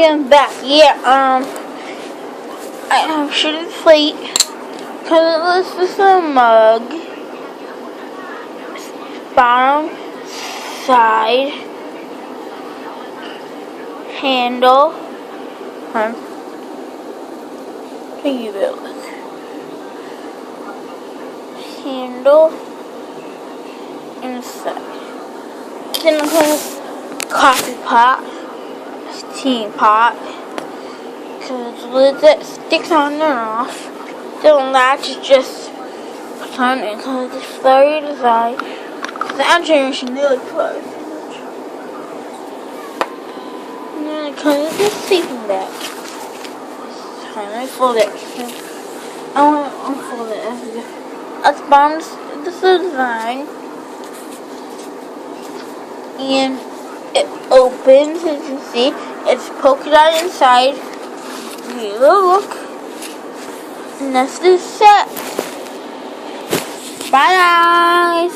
Okay, I'm back. Yeah, I shouldn't plate because this is a mug. Bottom side handle. Thank you, Bill. Handle inside. Then I'm gonna coffee pot, tea pot. Because the lid that sticks on and off, the latch is just put on it because it's very designed. The actuation really close. And then it comes with a sleeping bag. It's time to fold it. I want to unfold it. At the bottom, this is the design. And it opens, as you can see. It's polka dot inside. Look, and that's the set. Bye guys,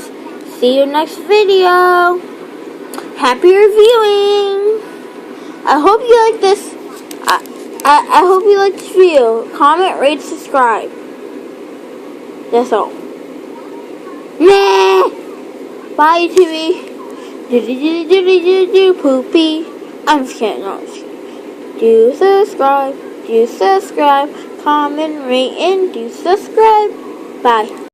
see you next video. Happy reviewing. I hope you like this. I hope you like this video. Comment, rate, subscribe. That's all. Nah. Bye YouTube. Poopy. I'm just kidding. No, I'm just kidding. Do subscribe, comment, rate, and do subscribe. Bye.